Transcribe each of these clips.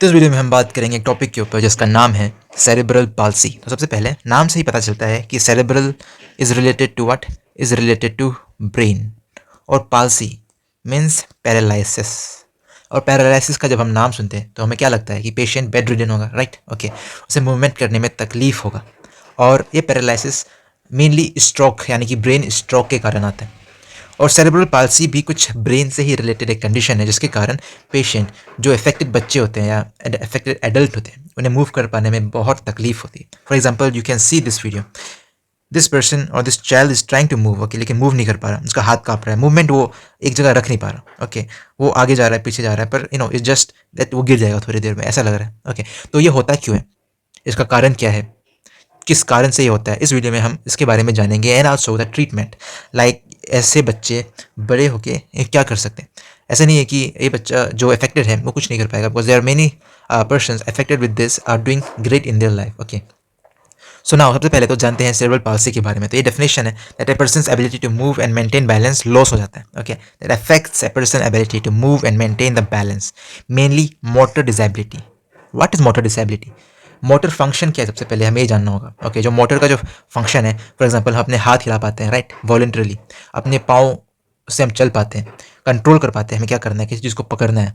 तो इस वीडियो में हम बात करेंगे एक टॉपिक के ऊपर जिसका नाम है सेरेब्रल पाल्सी। तो सबसे पहले नाम से ही पता चलता है कि cerebral is related to what, is related to brain, और पाल्सी मीन्स पैरालिसिस। और पैरालिसिस का जब हम नाम सुनते हैं तो हमें क्या लगता है कि पेशेंट बेड रिडन होगा, राइट? ओके, उसे मूवमेंट करने में तकलीफ होगा। और ये पैरालिसिस मेनली स्ट्रोक यानी कि ब्रेन स्ट्रोक के कारण आता है। और सेरेब्रल पाल्सी भी कुछ ब्रेन से ही रिलेटेड एक कंडीशन है जिसके कारण पेशेंट जो अफेक्टेड बच्चे होते हैं या अफेक्टेड एडल्ट होते हैं उन्हें मूव कर पाने में बहुत तकलीफ होती है। For example you can see this video, this person और this child is trying to move, okay, लेकिन मूव नहीं कर पा रहा, उसका हाथ कांप रहा है, मूवमेंट वो एक जगह रख नहीं पा रहा, ओके, वो आगे जा रहा है पीछे जा रहा है, पर इट्स जस्ट दैट वो गिर जाएगा थोड़ी देर में, ऐसा लग रहा है। ओके, तो ये होता क्यों है, इसका कारण क्या है, किस कारण से ये होता है, इस वीडियो में हम इसके बारे में जानेंगे। And also the treatment, like ऐसे बच्चे बड़े होके क्या कर सकते हैं। ऐसा नहीं है कि ये बच्चा जो अफेक्टेड है वो कुछ नहीं कर पाएगा, because there are many persons affected with this are doing great in their life. Okay, so now सबसे पहले तो जानते हैं सेरेब्रल पाल्सी के बारे में। तो ये डेफिनेशन है that a persons ability to move and maintain balance loss हो जाता है। Okay, that affects a person ability to move and maintain the balance, mainly motor disability. What is motor disability? Motor function क्या है, सबसे पहले हमें ये जानना होगा। ओके, जो मोटर का जो फंक्शन है, फॉर एग्जांपल हम अपने हाथ हिला पाते हैं, राइट, वॉलंटरली, अपने पाँव से हम चल पाते हैं, कंट्रोल कर पाते हैं हमें क्या करना है, किसी चीज़ को पकड़ना है।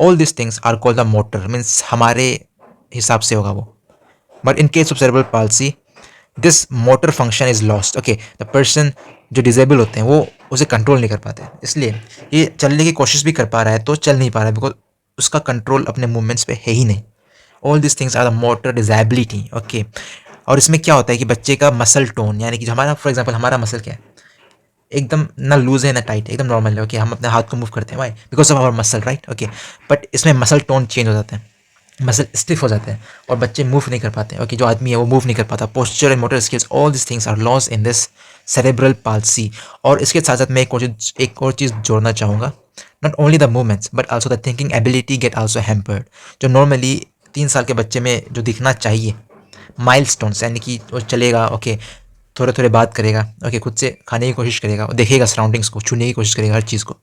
All this things are called the motor, means हमारे हिसाब से होगा वो। But in case of cerebral palsy this motor function is lost. Okay, the person जो डिजेबल होते हैं वो उसे कंट्रोल नहीं कर पाते, इसलिए ये चलने की कोशिश भी कर पा रहा है तो चल नहीं पा रहा है, बिकॉज उसका कंट्रोल अपने मूवमेंट्स पे है ही नहीं। All this things are the motor disability. Okay, और इसमें क्या होता है कि बच्चे का मसल टोन, यानी कि जो हमारा, फॉर एग्जांपल हमारा मसल क्या है, एकदम ना लूज है ना टाइट है, एकदम नॉर्मल है। ओके, हम अपने हाथ को मूव करते हैं, why, because of our muscle, right? Okay, but इसमें मसल टोन चेंज हो जाता है, मसल स्टिफ हो जाते हैं और बच्चे मूव नहीं कर पाते। ओके, जो आदमी है वो मूव नहीं कर पाता। Posture and motor skills, all this things are loss in this cerebral palsy. और इसके साथ साथ मैं एक और चीज़ जोड़ना चाहूँगा, not only the movements but also the thinking ability get also hampered. जो नॉर्मली 3 साल के बच्चे में जो दिखना चाहिए माइलस्टोन्स, यानी कि वो चलेगा, ओके, थोड़े थोड़े बात करेगा, ओके, खुद से खाने की कोशिश करेगा, देखेगा सराउंडिंग्स को, छूने की कोशिश करेगा हर चीज़ को,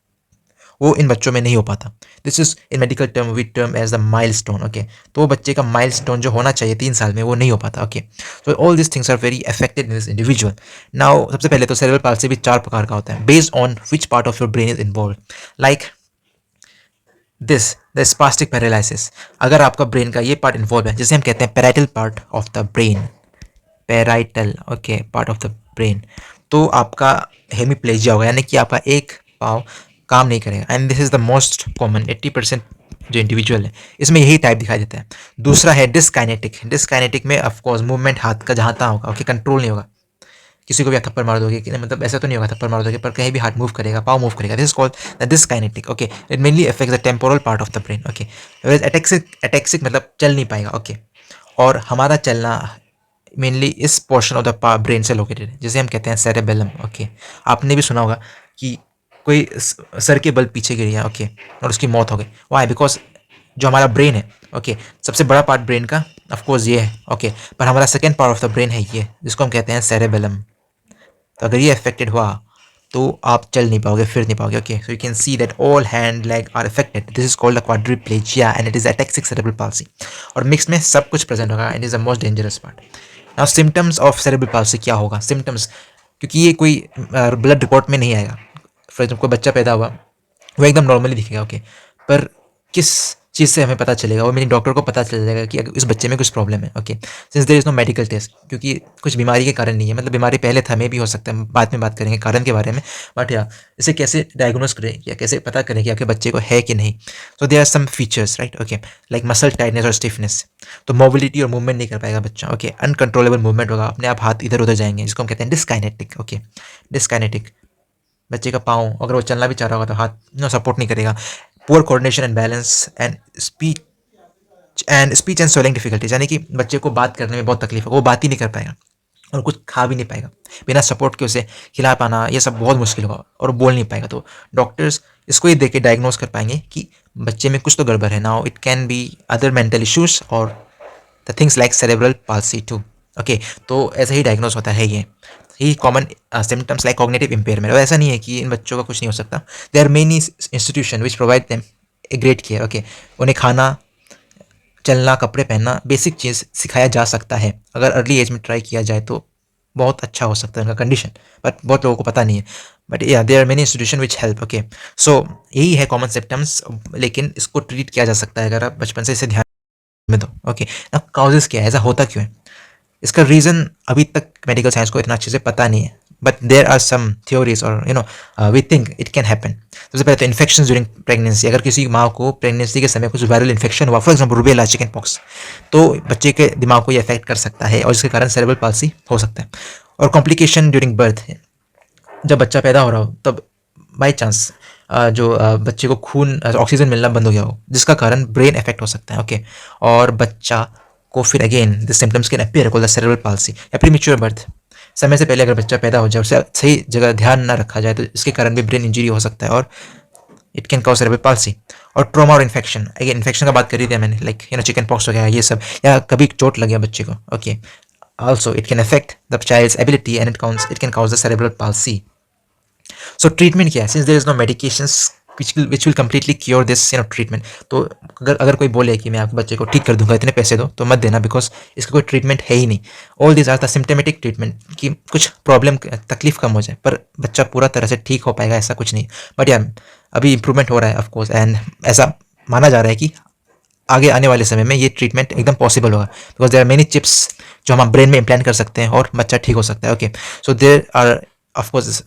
वो इन बच्चों में नहीं हो पाता। This is in medical term we term as the milestone. Okay, तो वो बच्चे का माइलस्टोन जो होना चाहिए 3 साल में वो नहीं हो पाता। Okay, so all this things are very affected in this individual. Now सबसे पहले तो सेरेब्रल पाल्सी भी 4 प्रकार का होता है, based on which part of your brain is involve. Like this the spastic paralysis, अगर आपका ब्रेन का ये पार्ट इन्वॉल्व है, जिसे हम कहते हैं parietal part of the brain, parietal, okay, part of the brain, तो आपका हेमीप्लेजिया होगा, यानी कि आपका एक पाँव काम नहीं करेगा। And this is the most common, 80% जो इंडिविजुअल है इसमें यही टाइप दिखाई देता है। दूसरा है डिसकाइनेटिक। डिसकाइनेटिक में ऑफकोर्स मूवमेंट हाथ का जहाँ तहाँ होगा, ओके, कंट्रोल नहीं होगा, किसी को भी आप थप्पड़ मार दोगे कि मतलब ऐसा तो नहीं होगा थप्पड़ मार दोगे, पर कहीं भी हाथ मूव करेगा, पाँव मूव करेगा। This is called the dyskinetic. Okay, it mainly affects the temporal part of the brain. Okay, ataxic मतलब चल नहीं पाएगा। ओके, और हमारा चलना मेनली इस पोर्शन ऑफ द ब्रेन से लोकेटेड है, जिसे हम कहते हैं सेरेबेलम। ओके, आपने भी सुना होगा कि कोई सर के बल पीछे गिर गया, ओके, और उसकी मौत हो गई। वाई? बिकॉज जो हमारा ब्रेन है, ओके, सबसे बड़ा पार्ट ब्रेन का ऑफकोर्स ये है, ओके, पर हमारा second part of the brain है ये, जिसको हम कहते हैं सेरेबेलम। तो अगर ये अफेक्टेड हुआ तो आप चल नहीं पाओगे, फिर नहीं पाओगे। Okay, so you can see that all hand leg are affected. This is called the quadriplegia and it is ataxic cerebral palsy. और मिक्स में सब कुछ प्रेजेंट होगा, it is the most dangerous part. Now symptoms of cerebral palsy क्या होगा? Symptoms, क्योंकि ये कोई ब्लड रिपोर्ट में नहीं आएगा। फॉर एग्जाम्पल कोई बच्चा पैदा हुआ वो एकदम नॉर्मली दिखेगा, ओके, पर किस चीज़ से हमें पता चलेगा? वो मेरी डॉक्टर को पता चल जाएगा कि अगर इस बच्चे में कुछ प्रॉब्लम है। Okay, since there is no medical test, क्योंकि कुछ बीमारी के कारण नहीं है, मतलब बीमारी पहले था, में भी हो सकता है, बाद में बात करेंगे कारण के बारे में। बट या इसे कैसे डायग्नोस करें या कैसे पता करें कि आपके बच्चे को है कि नहीं? So there are some features, right? Okay, like muscle tightness और स्टिफनेस, तो मोबिलिटी और मूवमेंट नहीं कर पाएगा बच्चा। ओके, अनकंट्रोलेबल मूवमेंट होगा, अपने आप हाथ इधर उधर जाएंगे, जिसको हम कहते हैं डिसकाइनेटिक। ओके, डिसकाइनेटिक, बच्चे का पाँव अगर वो चलना भी चाह रहा होगा तो हाथ सपोर्ट नहीं करेगा। Poor coordination and balance and speech and swelling difficulties, यानी कि बच्चे को बात करने में बहुत तकलीफ है, वो बात ही नहीं कर पाएगा और कुछ खा भी नहीं पाएगा, बिना सपोर्ट के उसे खिला पाना ये सब बहुत मुश्किल होगा, और बोल नहीं पाएगा। तो डॉक्टर्स इसको ही देख के डायग्नोस कर पाएंगे कि बच्चे में कुछ तो गड़बड़ है। Now it can be other mental issues और the things like cerebral palsy too. Okay, तो ऐसा ही डायग्नोस होता है ये common symptoms like cognitive impairment. और ऐसा नहीं है कि इन बच्चों का कुछ नहीं हो सकता, there are many institution which provide them a great care. Okay, उन्हें खाना चलना, कपड़े पहनना, बेसिक चीज़ सिखाया जा सकता है। अगर अर्ली एज में ट्राई किया जाए तो बहुत अच्छा हो सकता है उनका कंडीशन, बट बहुत लोगों को पता नहीं है। बट या there are many institution which help. Okay, so यही है कॉमन सिम्टम्स, लेकिन इसको ट्रीट किया जा सकता है अगर आप बचपन से इसे ध्यान में दो। ओके, अब काउजेस क्या है, ऐसा होता क्यों है? इसका रीज़न अभी तक मेडिकल साइंस को इतना अच्छे से पता नहीं है, but there are some theories और we think it can happen. सबसे पहले तो इन्फेक्शन ड्यूरिंग प्रेगनेंसी। अगर किसी माँ को प्रेगनेंसी के समय कुछ वायरल इन्फेक्शन हुआ, for example rubella, chicken pox, तो बच्चे के दिमाग को ये अफेक्ट कर सकता है और इसके कारण सेरेब्रल पाल्सी हो सकता है। और कॉम्प्लिकेशन ड्यूरिंग बर्थ, जब बच्चा पैदा हो रहा हो तब बाई चांस बच्चे को खून ऑक्सीजन मिलना बंद हो गया हो, जिसका कारण ब्रेन इफेक्ट हो सकता है। ओके, और बच्चा को फिर again the symptoms can appear called the cerebral palsy. या प्रीमेच्योर बर्थ, समय से पहले अगर बच्चा पैदा हो जाए, उसे सही जगह ध्यान ना रखा जाए तो इसके कारण भी ब्रेन इंजरी हो सकता है और it can cause cerebral palsy. और ट्रॉमा और इन्फेक्शन, अगेन इन्फेक्शन का बात कर ही दिया मैंने, लाइक चिकन पॉक्स वगैरह ये सब, या कभी चोट लग गया बच्चे को। Okay, also it can affect the child's ability and it can cause the cerebral palsy. So treatment क्या है? Since there is no medications which will completely cure this treatment, तो अगर कोई बोले कि मैं आपके बच्चे को ठीक कर दूंगा, इतने पैसे दो, तो मत देना, बिकॉज इसका कोई ट्रीटमेंट है ही नहीं। All these are the symptomatic treatment, कि कुछ प्रॉब्लम तकलीफ कम हो जाए, पर बच्चा पूरा तरह से ठीक हो पाएगा ऐसा कुछ नहीं। बट यार अभी इंप्रूवमेंट हो रहा है ऑफकोर्स, एंड ऐसा माना जा रहा है कि आगे आने वाले समय में ये ट्रीटमेंट एकदम पॉसिबल होगा, because there are many chips जो हम ब्रेन में इम्प्लांट कर सकते हैं और बच्चा ठीक हो सकता है। Okay, so there are of course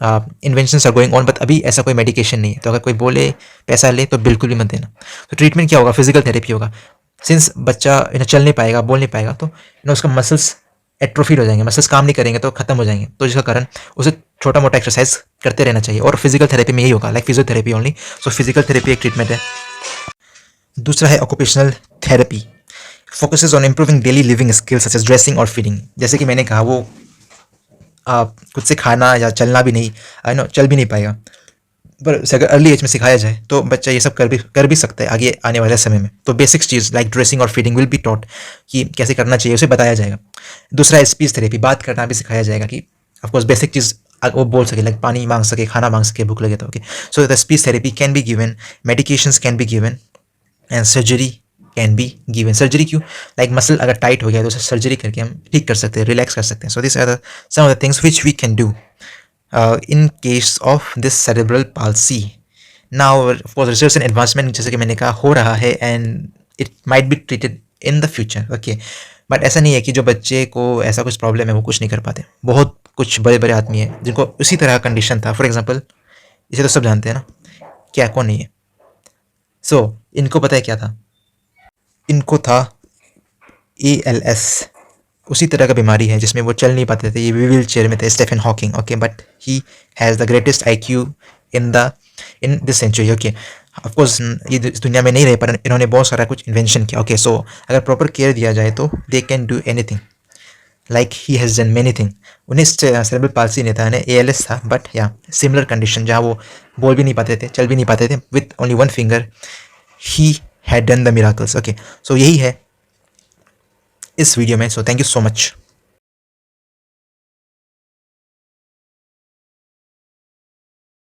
inventions are going on, but अभी ऐसा कोई मेडिकेशन नहीं है। तो अगर कोई बोले पैसा ले तो बिल्कुल भी मत देना। तो ट्रीटमेंट क्या होगा? फिजिकल थेरेपी होगा। सिंस बच्चा चल नहीं पाएगा, बोल नहीं पाएगा, तो उसका मसल्स एट्रोफीड हो जाएंगे, मसल्स काम नहीं करेंगे तो खत्म हो जाएंगे, तो जिसका कारण उसे छोटा मोटा एक्सरसाइज करते रहना चाहिए। और फिजिकल थेरेपी में यही होगा, like physiotherapy only. So physical therapy एक ट्रीटमेंट है। दूसरा है occupational therapy, focuses on improving daily living skills such as dressing और फीडिंग। जैसे कि मैंने कहा, वो खुद से खाना या चलना भी नहीं, चल भी नहीं पाएगा, पर उसे अगर अर्ली एज में सिखाया जाए तो बच्चा ये सब कर भी सकता है आगे आने वाले समय में। तो बेसिक चीज़ लाइक ड्रेसिंग और फीडिंग विल बी टॉट, कि कैसे करना चाहिए उसे बताया जाएगा। दूसरा है स्पीच थेरेपी, बात करना भी सिखाया जाएगा, कि ऑफकोर्स बेसिक चीज़ वो बोल सके, लाइक पानी मांग सके, खाना मांग सके, भूख लगे तो। Okay, so the speech therapy can be given, medications can be given, and surgery can be given. Surgery क्यों? लाइक मसल अगर टाइट हो गया तो उसे सर्जरी करके हम ठीक कर सकते हैं, रिलैक्स कर सकते हैं। So this are some of the things which we can do in case of this cerebral palsy. Now of course research and advancement, जैसे कि मैंने कहा, हो रहा है, and it might be treated in the future. Okay, but ऐसा नहीं है कि जो बच्चे को ऐसा कुछ प्रॉब्लम है वो कुछ नहीं कर पाते। बहुत कुछ बड़े बड़े आदमी हैं जिनको उसी तरह का कंडीशन था। फॉर एग्जाम्पल, इसे तो सब जानते हैं ना, क्या कौन नहीं है? सो इनको पता है क्या था? इनको था ALS, उसी तरह का बीमारी है जिसमें वो चल नहीं पाते थे, ये व्हील चेयर में थे, Stephen Hawking. Okay, but he has the greatest IQ in this century. Okay, of course ये इस दुनिया में नहीं रहे, पर इन्होंने बहुत सारा कुछ इन्वेंशन किया। ओके, सो अगर प्रॉपर केयर दिया जाए तो they can do anything, like he has done many thing. उन्हें सेरेब्रल पाल्सी नहीं था, उन्हें ALS था, बट या सिमिलर कंडीशन जहाँ वो बोल भी नहीं पाते थे, चल भी नहीं पाते थे, विथ ओनली वन फिंगर ही had done the miracles. Okay, so यही है इस वीडियो में। So thank you so much.